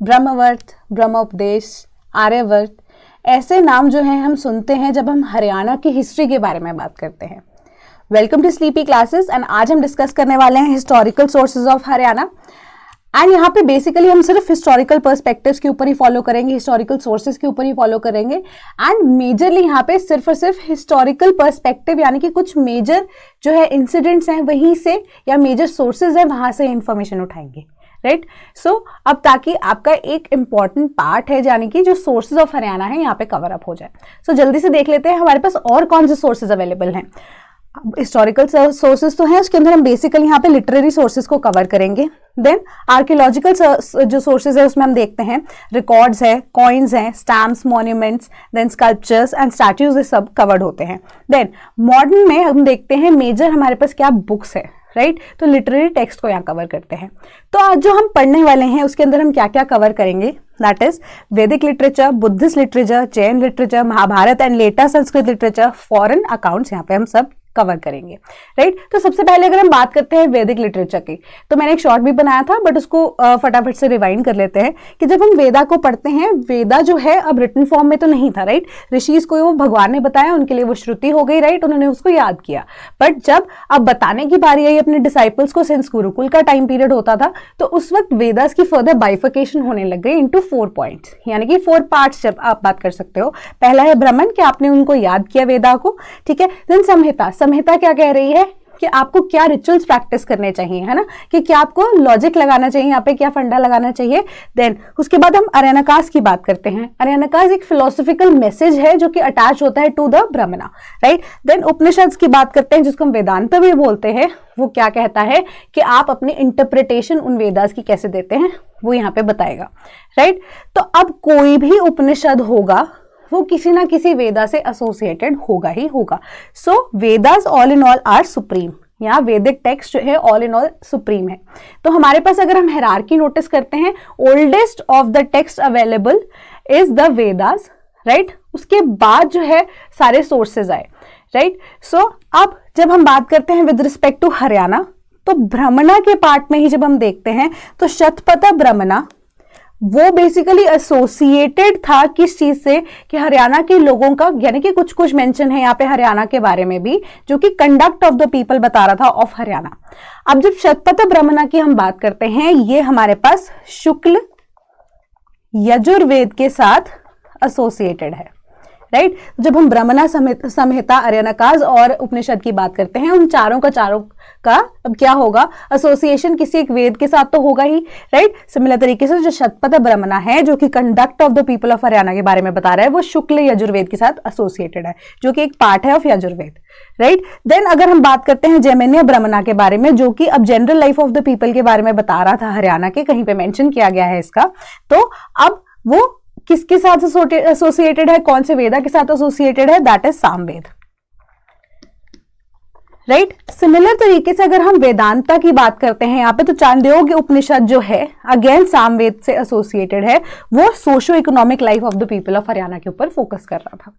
ब्रह्मवर्त, ब्रह्मोपदेश, आर्यवर्त, ऐसे नाम जो हैं हम सुनते हैं जब हम हरियाणा की हिस्ट्री के बारे में बात करते हैं। Welcome to sleepy classes and आज हम डिस्कस करने वाले हैं historical sources of Haryana. And यहाँ पे बेसिकली हम सिर्फ हिस्टोरिकल पर्सपेक्टिव्स के ऊपर ही फॉलो करेंगे, हिस्टोरिकल सोर्सेज के ऊपर ही फॉलो करेंगे एंड मेजरली यहाँ पे सिर्फ और सिर्फ हिस्टोरिकल पर्सपेक्टिव यानी कि कुछ मेजर जो है इंसिडेंट्स हैं वहीं से या मेजर सोर्सेज हैं वहां से इंफॉर्मेशन उठाएंगे, राइट। सो अब ताकि आपका एक इंपॉर्टेंट पार्ट है यानी कि जो सोर्सेज ऑफ हरियाणा है यहाँ पे कवर अप हो जाए। सो जल्दी से देख लेते हैं हमारे पास और कौन से सोर्सेज अवेलेबल हैं। हिस्टोरिकल सोर्सेज तो हैं, उसके अंदर हम बेसिकली यहाँ पे लिटरेरी सोर्सेज को कवर करेंगे। देन आर्कियोलॉजिकल जो सोर्सेज है उसमें हम देखते हैं रिकॉर्ड्स है, कॉइन्स हैं, stamps, monuments, then sculptures and statues, ये सब कवर्ड होते हैं। देन मॉडर्न में हम देखते हैं मेजर हमारे पास क्या बुक्स है, राइट। तो लिटरेरी टेक्स्ट को यहाँ कवर करते हैं। तो आज जो हम पढ़ने वाले हैं उसके अंदर हम क्या क्या कवर करेंगे, that is Vedic literature, Buddhist literature, Jain literature, Mahabharata and later Sanskrit literature, foreign accounts, यहाँ पे हम सब कवर करेंगे, राइट। तो सबसे पहले अगर हम बात करते हैं वैदिक लिटरेचर की, तो मैंने एक शॉर्ट भी बनाया था बट उसको फटाफट से रिवाइंड कर लेते हैं कि जब हम वेदा को पढ़ते हैं, वेदा जो है अब रिटन फॉर्म में तो नहीं था, राइट। ऋषिज को वो भगवान ने बताया, उनके लिए वो श्रुति हो गई, राइट, उन्होंने उसको याद किया। बट जब अब बताने की बारी आई अपने डिसाइपल्स को, सिंस गुरुकुल का टाइम पीरियड होता था, तो उस वक्त वेदास की फर्दर बाइफिकेशन होने लग गई इनटू 4 पॉइंट्स, यानी कि 4 पार्ट्स जब आप बात कर सकते हो। पहला है ब्राह्मण कि आपने उनको याद किया वेदा को, ठीक है। देन संहिता, संहिता क्या कह रही है कि आपको क्या रिचुअल्स प्रैक्टिस करने चाहिए, है ना, कि क्या आपको लॉजिक लगाना चाहिए, यहाँ पे क्या फंडा लगाना चाहिए। देन उसके बाद हम आर्यनाकास की बात करते हैं। आर्यनाकास एक फिलोसॉफिकल मैसेज है जो कि अटैच होता है टू द ब्राह्मणा, राइट। देन उपनिषद की बात करते हैं जिसको हम वेदांत भी बोलते हैं। वो क्या कहता है कि आप अपनी इंटरप्रिटेशन उन वेदास की कैसे देते हैं, वो यहाँ पे बताएगा, राइट। तो अब कोई भी उपनिषद होगा वो किसी ना किसी वेदा से एसोसिएटेड होगा ही होगा। So Vedas all in all are supreme, यहाँ वैदिक टेक्स्ट जो है ऑल इन ऑल सुप्रीम है। तो हमारे पास अगर हम हायरार्की नोटिस करते हैं, oldest of the text available is the Vedas, right. उसके बाद जो है सारे सोर्सेज आए, राइट। सो अब जब हम बात करते हैं विद रिस्पेक्ट टू हरियाणा, तो ब्राह्मणा के पार्ट में ही जब हम देखते हैं तो शतपथ ब्राह्मणा वो बेसिकली एसोसिएटेड था किस चीज से, कि हरियाणा के लोगों का, यानी कि कुछ कुछ मेंशन है यहाँ पे हरियाणा के बारे में भी, जो कि कंडक्ट ऑफ द पीपल बता रहा था ऑफ हरियाणा। अब जब शतपथ ब्राह्मणा की हम बात करते हैं, ये हमारे पास शुक्ल यजुर्वेद के साथ एसोसिएटेड है, राइट। जब हम ब्राह्मणा संहिता, आर्यनाकास और उपनिषद की बात करते हैं, उन चारों का अब क्या होगा, एसोसिएशन किसी एक वेद के साथ तो होगा ही, राइट। सिमिलर तरीके से जो शतपथ ब्राह्मणा है जो कि conduct of the people of Haryana के बारे में बता रहा है, वो शुक्ल यजुर्वेद के साथ एसोसिएटेड है, जो कि एक पार्ट है ऑफ यजुर्वेद, राइट। देन अगर हम बात करते हैं जैमिन्य ब्राह्मणा के बारे में, जो कि अब general life of the people के बारे में बता रहा था हरियाणा के, कहीं पे मेंशन किया गया है इसका, तो अब वो किसके साथ एसोसिएटेड है, कौन से वेदा के साथ एसोसिएटेड है, that is Samaveda, right. Similar तरीके से अगर हम वेदांता की बात करते हैं यहाँ पे, तो चांदोग्य उपनिषद जो है अगेन सामवेद से एसोसिएटेड है, वो socio economic life of the people of Haryana के ऊपर फोकस कर रहा था,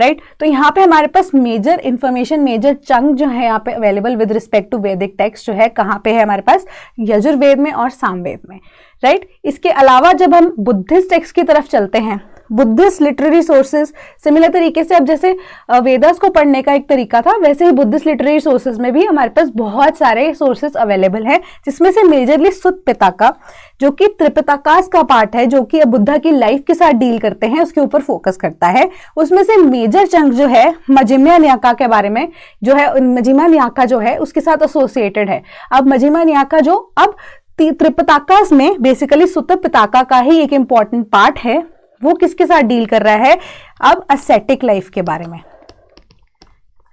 राइट। तो यहाँ पे हमारे पास मेजर इंफॉर्मेशन, मेजर चंक जो है यहाँ पे अवेलेबल विद रिस्पेक्ट टू वैदिक टेक्स्ट जो है कहाँ पे है हमारे पास, यजुर्वेद में और सामवेद में, राइट। इसके अलावा जब हम बुद्धिस्ट टेक्स्ट की तरफ चलते हैं, बुद्धिस्ट लिटरेरी सोर्सेज, सिमिलर तरीके से अब जैसे वेदास को पढ़ने का एक तरीका था, वैसे ही बुद्धिस्ट लिटरेरी सोर्सेज में भी हमारे पास बहुत सारे सोर्सेज अवेलेबल हैं, जिसमें से मेजरली सुत्त पिताका जो कि त्रिपिटकास का पार्ट है, जो कि बुद्धा की लाइफ के साथ डील करते हैं, उसके ऊपर फोकस करता है। उसमें से मेजर चंक जो है मजिम्या न्याका के बारे में जो है, मजिम्या न्याका जो है उसके साथ एसोसिएटेड है। अब मजिम्या न्याका जो अब त्रिपिटकास में बेसिकली सुत्त पिताका का ही एक इंपॉर्टेंट पार्ट है, वो किसके साथ डील कर रहा है, अब एस्थेटिक लाइफ के बारे में,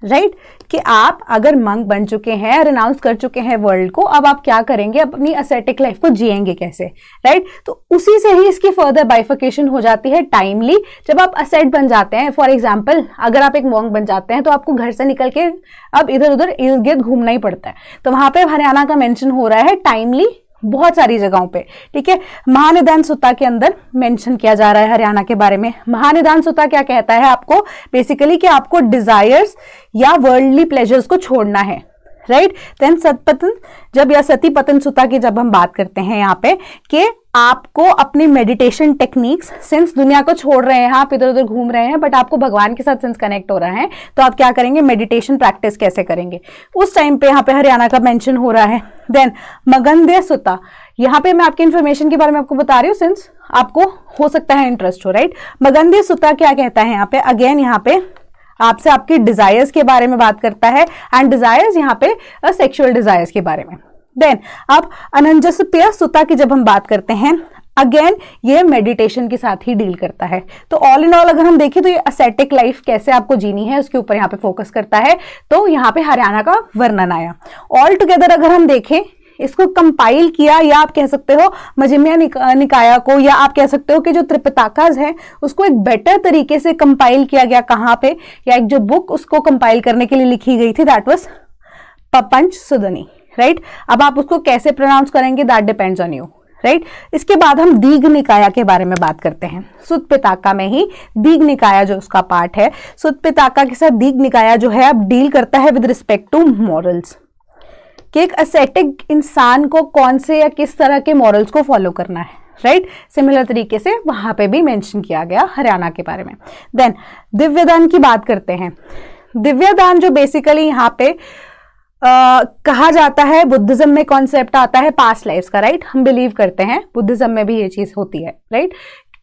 राइट। कि आप अगर मंक बन चुके हैं, रिनाउंस कर चुके हैं वर्ल्ड को, अब आप क्या करेंगे, अपनी एस्थेटिक लाइफ को जिएंगे कैसे, राइट। तो उसी से ही इसकी फर्दर बाइफिकेशन हो जाती है टाइमली, जब आप असेट बन जाते हैं। फॉर एग्जाम्पल अगर आप एक मॉन्क बन जाते हैं तो आपको घर से निकल के अब इधर उधर इर्द गिर्द घूमना ही पड़ता है, तो वहां पे हरियाणा का मेंशन हो रहा है टाइमली बहुत सारी जगहों पे, ठीक है। महानिदान सुत्ता के अंदर मेंशन किया जा रहा है हरियाणा के बारे में। महानिदान सुत्ता क्या कहता है आपको, बेसिकली कि आपको डिजायर्स या वर्ल्डली प्लेजर्स को छोड़ना है, राइट। देन सतपतन जब या सती पतन सुत्ता की जब हम बात करते हैं यहाँ पे कि आपको अपनी मेडिटेशन टेक्निक्स, सिंस दुनिया को छोड़ रहे हैं, आप इधर उधर घूम रहे हैं, बट आपको भगवान के साथ सिंस कनेक्ट हो रहा है, तो आप क्या करेंगे, मेडिटेशन प्रैक्टिस कैसे करेंगे, उस टाइम पे यहाँ पे हरियाणा का मेंशन हो रहा है। देन मगंधे सुता, यहाँ पे मैं आपकी इंफॉर्मेशन के बारे में आपको बता रही हूँ सिंस आपको हो सकता है इंटरेस्ट हो, राइट। मगंधे सुता क्या कहता है यहाँ पे, अगेन यहाँ पे आपसे आपके डिजायर्स के बारे में बात करता है, एंड डिजायर्स यहाँ पे सेक्सुअल डिजायर्स के बारे में। देन अब अनंजस्प्य सुता की जब हम बात करते हैं, अगेन ये मेडिटेशन के साथ ही डील करता है। तो ऑल इन ऑल अगर हम देखें तो ये असेटिक लाइफ कैसे आपको जीनी है उसके ऊपर यहाँ पे फोकस करता है। तो यहाँ पे हरियाणा का वर्णन आया। ऑल टुगेदर अगर हम देखें, इसको कंपाइल किया, या आप कह सकते हो मजम्य निकाया को, या आप कह सकते हो कि जो त्रिपिटकास है उसको एक बेटर तरीके से कंपाइल किया गया कहाँ पे, या एक जो बुक उसको कंपाइल करने के लिए लिखी गई थी, दैट वाज पपंच सुदनी, राइट। अब आप उसको कैसे प्रोनाउंस करेंगे, that depends on you, right. इसके बाद हम दीघ निकाया के बारे में बात करते हैं। सुत्त पिताका में ही दीघ निकाया जो उसका पार्ट है, सुत्त पिताका के साथ दीघ निकाया जो है अब डील करता है विद रिस्पेक्ट टू मॉरल्स, कि एक असेटिक इंसान को कौन से या किस तरह के मॉरल्स को फॉलो करना है, राइट। सिमिलर तरीके से वहां पे भी मेंशन किया गया हरियाणा के बारे में। देन दिव्यदान की बात करते हैं। दिव्यदान जो बेसिकली यहाँ पे कहा जाता है, बुद्धिज्म में कॉन्सेप्ट आता है पास्ट लाइफ्स का, राइट। हम बिलीव करते हैं बुद्धिज्म में भी ये चीज होती है, राइट।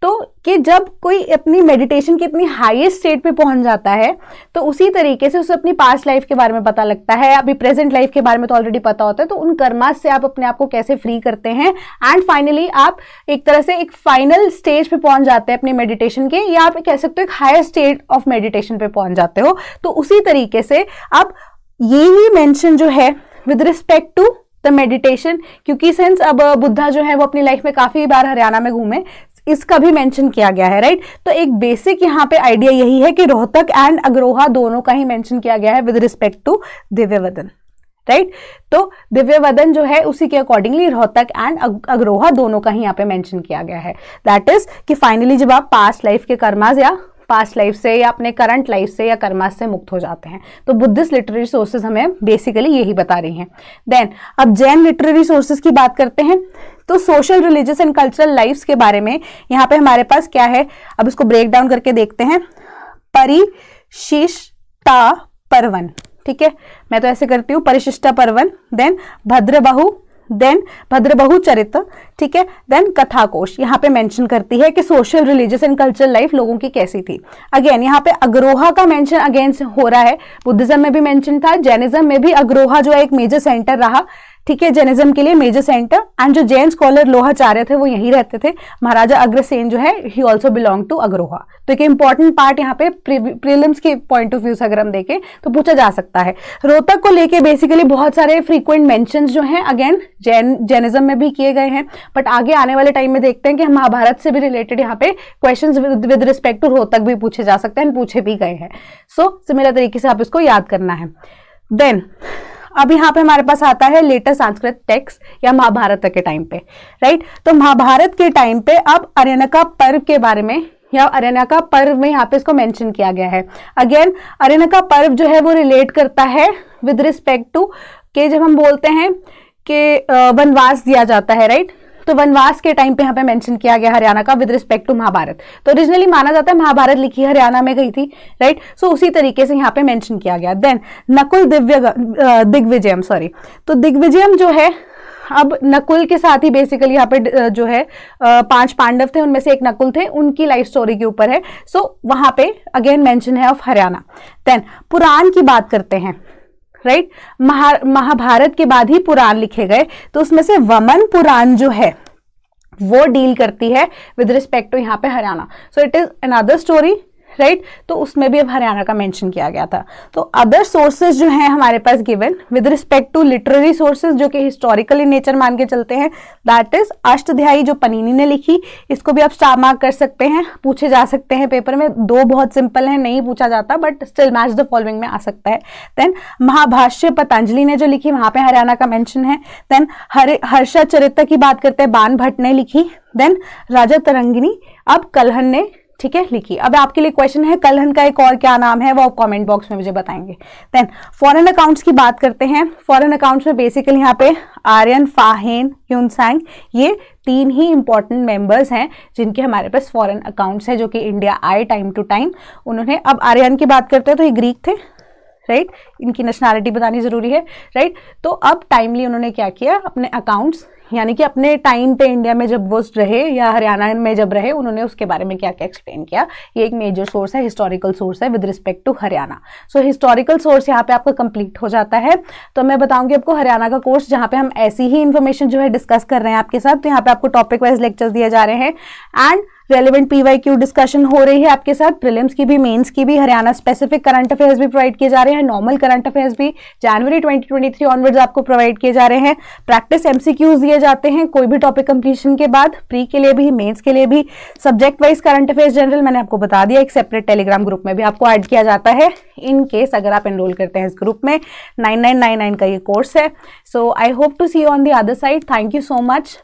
तो कि जब कोई अपनी मेडिटेशन की इतनी हाईएस्ट स्टेट पे पहुंच जाता है तो उसी तरीके से उसे अपनी पास्ट लाइफ के बारे में पता लगता है, अभी प्रेजेंट लाइफ के बारे में तो ऑलरेडी पता होता है, तो उन कर्मास से आप अपने आप को कैसे फ्री करते हैं, एंड फाइनली आप एक तरह से एक फाइनल स्टेज पे पहुंच जाते हैं अपने मेडिटेशन के, या आप कह सकते हो एक हायर स्टेट ऑफ मेडिटेशन पे पहुंच जाते हो। तो उसी तरीके से अब यही मेंशन जो है with respect to the meditation, क्योंकि सिंस अब बुद्धा जो है वो अपनी लाइफ में काफी बार हरियाणा में घूमे, इसका भी मेंशन किया गया है, राइट। तो एक बेसिक यहाँ पे आइडिया यही है कि रोहतक एंड अग्रोहा दोनों का ही मेंशन किया गया है विद रिस्पेक्ट टू दिव्यवदन, राइट। तो दिव्यवदन जो है उसी के अकॉर्डिंगली रोहतक एंड अग्रोहा दोनों का ही यहाँ पे मेंशन किया गया है। दैट इज कि फाइनली जब आप पास्ट लाइफ के कर्मास या पास्ट लाइफ से या अपने करंट लाइफ से या कर्मास से मुक्त हो जाते हैं। तो बुद्धिस्ट लिटरेरी सोर्सेज हमें बेसिकली यही बता रही हैं। देन अब जैन लिटरेरी सोर्सेज की बात करते हैं। तो social, religious and cultural lifes के बारे में यहाँ पे हमारे पास क्या है, अब इसको ब्रेक डाउन करके देखते हैं। परिशिष्टा पर्वन, ठीक है, मैं तो ऐसे करती हूँ, परिशिष्टा पर्वन, देन भद्रबाहु, देन भद्रबाहु चरित, ठीक है, देन कथाकोश यहाँ पे मेंशन करती है कि social, religious and cultural life लोगों की कैसी थी। अगेन यहाँ पे अग्रोहा का मेंशन अगेन हो रहा है, बुद्धिज्म में भी मेंशन था, जैनिज्म में भी अग्रोहा जो है एक मेजर सेंटर रहा, ठीक है, जैनिज्म के लिए मेजर सेंटर, एंड जो जैन स्कॉलर लोहाचार्य थे वो यहीं रहते थे। महाराजा अग्रसेन जो है ही ऑल्सो बिलोंग टू अग्रोहा। तो एक इंपॉर्टेंट पार्ट यहाँ पे प्रीलिम्स के पॉइंट ऑफ व्यू से अगर हम देखें तो पूछा जा सकता है। रोहतक को लेके बेसिकली बहुत सारे फ्रीक्वेंट मेंशंस जो हैं अगेन जैनिज्म में भी किए गए हैं, बट आगे आने वाले टाइम में देखते हैं कि महाभारत से भी रिलेटेड यहाँ पे questions with respect to Rohtak भी पूछे जा सकते हैं, पूछे भी गए हैं। सो सिमिलर तरीके से आप इसको याद करना है। देन अब यहाँ पे हमारे पास आता है लेटर संस्कृत टेक्स्ट या महाभारत के टाइम पे, राइट। तो महाभारत के टाइम पे अब अरण्यका पर्व के बारे में या अरण्यका पर्व में यहाँ पे इसको मेंशन किया गया है। अगेन अरण्यका पर्व जो है वो रिलेट करता है विद रिस्पेक्ट टू के जब हम बोलते हैं कि वनवास दिया जाता है, राइट। तो वनवास के टाइम पे यहाँ पे मेंशन किया गया हरियाणा का विद रिस्पेक्ट टू महाभारत। तो ओरिजिनली माना जाता है महाभारत लिखी हरियाणा में गई थी, राइट। सो उसी तरीके से यहाँ पे मेंशन किया गया। देन नकुल दिग्विजयम, सॉरी, तो दिग्विजयम जो है अब नकुल के साथ ही बेसिकली यहाँ पे जो है 5 पांडव थे, उनमें से एक नकुल थे, उनकी लाइफ स्टोरी के ऊपर है। सो वहां पे अगेन मेंशन है ऑफ हरियाणा। देन पुराण की बात करते हैं, राइट। महाभारत के बाद ही पुराण लिखे गए, तो उसमें से वमन पुराण जो है वो डील करती है विद रिस्पेक्ट टू यहाँ पे Haryana. So it is another story, right. तो उसमें भी अब हरियाणा का मेंशन किया गया था। तो अदर सोर्सेज जो हैं हमारे पास given with respect to literary sources जो कि हिस्टोरिकल इन नेचर मान के चलते हैं, दैट इज अष्टध्यायी जो पनीनी ने लिखी, इसको भी आप स्टार मार्क कर सकते हैं, पूछे जा सकते हैं पेपर में। 2 बहुत सिंपल है, नहीं पूछा जाता, but still match the following में आ सकता है। देन महाभाष्य पतंजलि ने जो लिखी, वहां पे हरियाणा का मेंशन है। देन हर्षा चरित्र की बात करते हैं, बाण भट्ट ने लिखी। देन राजा तरंगिणी अब कलहन ने ठीक है, लिखिए। अब आपके लिए क्वेश्चन है कलहन का एक और क्या नाम है, वो आप कमेंट बॉक्स में मुझे बताएंगे। देन फॉरेन अकाउंट्स की बात करते हैं। फॉरेन अकाउंट्स में बेसिकली यहाँ पे आर्यन, फाहेन, ह्यूनसैंग, ये 3 ही इंपॉर्टेंट मेंबर्स हैं जिनके हमारे पास फॉरेन अकाउंट्स है, जो कि इंडिया आए टाइम टू टाइम। उन्होंने, अब आर्यन की बात करते हैं तो ये ग्रीक थे, राइट, इनकी नेशनैलिटी बतानी जरूरी है, राइट। तो अब टाइमली उन्होंने क्या किया, अपने अकाउंट्स, यानी कि अपने टाइम पे इंडिया में जब वो रहे या हरियाणा में जब रहे, उन्होंने उसके बारे में क्या क्या एक्सप्लेन किया। ये एक मेजर सोर्स है, हिस्टोरिकल सोर्स है with respect to Haryana. So historical source यहाँ पे आपका कंप्लीट हो जाता है। तो मैं बताऊंगी आपको हरियाणा का कोर्स, जहाँ पे हम ऐसी ही इन्फॉर्मेशन जो है डिस्कस कर रहे हैं आपके साथ। तो यहाँ पे आपको टॉपिक वाइज लेक्चर्स दिए जा रहे हैं एंड रेलेवेंट पीवाईक्यू डिस्कशन हो रही है आपके साथ, प्रीलिम्स की भी, मेंस की भी, हरियाणा स्पेसिफिक करंट अफेयर्स भी प्रोवाइड किए जा रहे हैं, नॉर्मल करंट अफेयर्स भी जनवरी 2023 ऑनवर्ड्स आपको प्रोवाइड किए जा रहे हैं। प्रैक्टिस एमसीक्यूज दिए जाते हैं कोई भी टॉपिक कंप्लीशन के बाद, प्री के लिए भी, मेंस के लिए भी। Subject wise current affairs general मैंने आपको बता दिया, एक सेपरेट टेलीग्राम ग्रुप में भी आपको ऐड किया जाता है इन केस अगर आप एनरोल करते हैं इस ग्रुप में। 9999 का ये कोर्स है। So I hope to see you on the other side. Thank you so much.